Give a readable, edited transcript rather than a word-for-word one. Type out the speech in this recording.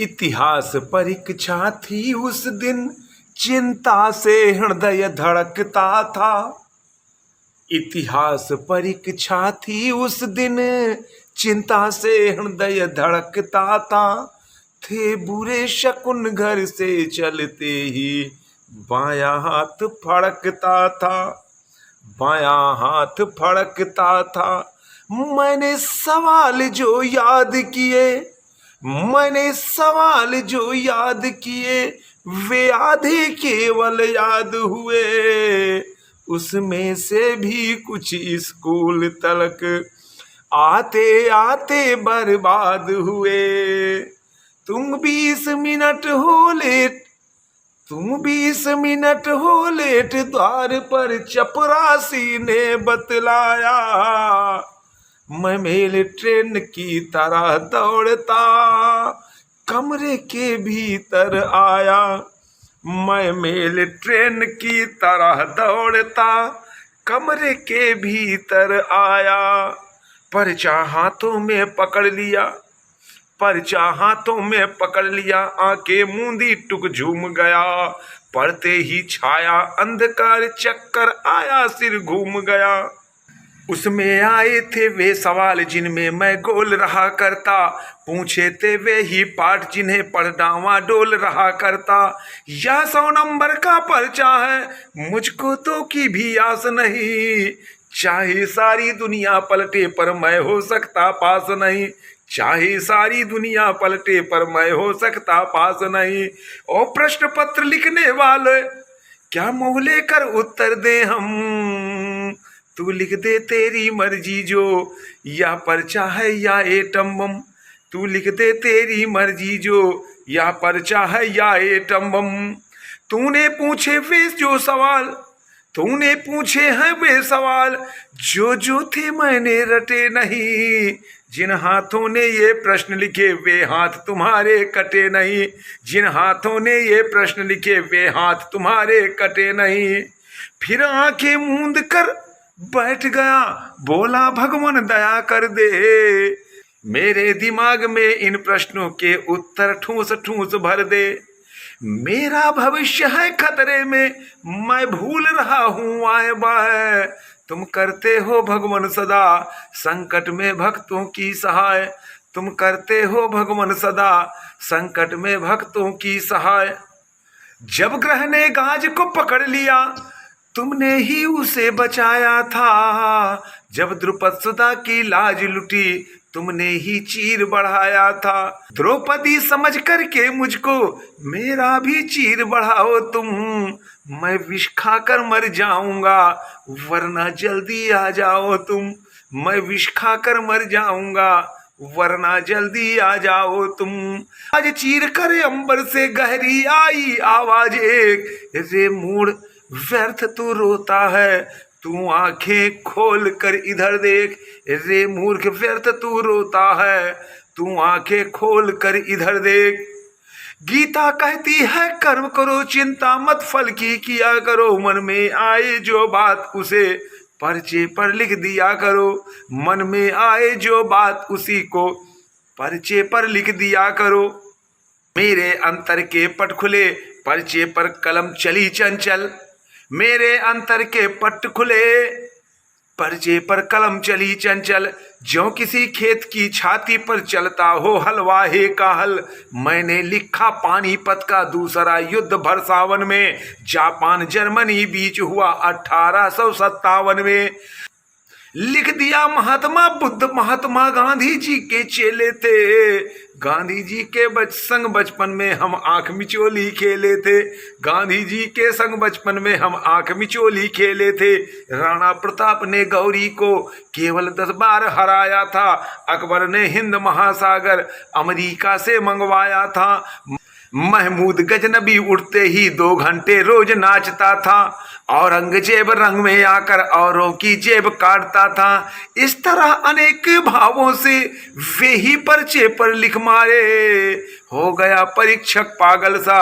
इतिहास परीक्षा थी उस दिन, चिंता से हृदय धड़कता था। इतिहास परीक्षा थी उस दिन, चिंता से हृदय धड़कता था। थे बुरे शकुन घर से चलते ही, बायां हाथ फड़कता था, बायां हाथ फड़कता था। मैंने सवाल जो याद किए, मैंने सवाल जो याद किए, वे आधे केवल याद हुए। उसमें से भी कुछ स्कूल तलक आते आते बर्बाद हुए। तुम 20 मिनट हो लेट, तुम 20 मिनट हो लेट, द्वार पर चपरासी ने बतलाया। मैं मेल ट्रेन की तरह दौड़ता कमरे के भीतर आया। मैं मेल ट्रेन की तरह दौड़ता कमरे के भीतर आया। पर्चा हाथों में पकड़ लिया, पर्चा हाथों में पकड़ लिया, आंखें मूंदी टुक झूम गया। पढ़ते ही छाया अंधकार, चक्कर आया, सिर घूम गया। उसमें आए थे वे सवाल जिनमें मैं गोल रहा करता, पूछे थे वे ही पाठ जिन्हें पढ़ डांवाडोल रहा करता। यह 100 नंबर का पर्चा है, मुझको तो की भी आस नहीं। चाहे सारी दुनिया पलटे पर मैं हो सकता पास नहीं, चाहे सारी दुनिया पलटे पर मैं हो सकता पास नहीं। और प्रश्न पत्र लिखने वाले क्या मुंह लेकर उत्तर दे हम, तू लिख दे तेरी मर्जी जो, या पर्चा है या एटम बम। तू लिख दे तेरी मर्जी जो, या पर्चा है या एटम बम। तूने पूछे वे जो सवाल, तूने पूछे हैं वे सवाल, जो जो थे मैंने रटे नहीं। जिन हाथों ने ये प्रश्न लिखे वे हाथ तुम्हारे कटे नहीं, जिन हाथों ने ये प्रश्न लिखे वे हाथ तुम्हारे कटे नहीं। फिर आंखें मूंद कर बैठ गया, बोला भगवान दया कर दे। मेरे दिमाग में इन प्रश्नों के उत्तर ठूस ठूस भर दे। मेरा भविष्य है खतरे में, मैं भूल रहा हूँ आए बाए। तुम करते हो भगवान सदा संकट में भक्तों की सहाय, तुम करते हो भगवान सदा संकट में भक्तों की सहाय। जब ग्रह ने गाज को पकड़ लिया, तुमने ही उसे बचाया था। जब द्रुपद सुधा की लाज लुटी, तुमने ही चीर बढ़ाया था। द्रौपदी समझ करके मुझको मेरा भी चीर बढ़ाओ तुम। मैं विष खाकर मर जाऊंगा, वरना जल्दी आ जाओ तुम। मैं विष खाकर मर जाऊंगा, वरना जल्दी आ जाओ तुम। आज चीर कर अंबर से गहरी आई आवाज एक, रे मूड व्यर्थ तू रोता है, तू आंखें खोल कर इधर देख। रे मूर्ख व्यर्थ तू रोता है, तू आंखें खोल कर इधर देख। गीता कहती है कर्म करो चिंता मत फल की किया करो। मन में आए जो बात उसे पर्चे पर लिख दिया करो। मन में आए जो बात उसी को पर्चे पर लिख दिया करो। मेरे अंतर के पट खुले, पर्चे पर कलम चली चंचल। मेरे अंतर के पट खुले, पर्चे पर कलम चली चंचल। ज्यों किसी खेत की छाती पर चलता हो हलवाहे का हल। मैंने लिखा पानीपत का दूसरा युद्ध भरसावन में, जापान जर्मनी बीच हुआ 1857 में। लिख दिया महात्मा बुद्ध महात्मा गांधी जी के चेले थे। गांधी जी के संग बचपन में हम आंख मिचोली खेले थे। गांधी जी के संग बचपन में हम आंख मिचोली खेले थे। राणा प्रताप ने गौरी को केवल 10 बार हराया था। अकबर ने हिंद महासागर अमेरिका से मंगवाया था। महमूद गजनबी उठते ही 2 घंटे रोज नाचता था। औरंगजेब रंग में आकर औरों की जेब काटता था। इस तरह अनेक भावों से वे ही पर्चे पर लिख मारे। हो गया परीक्षक पागल सा।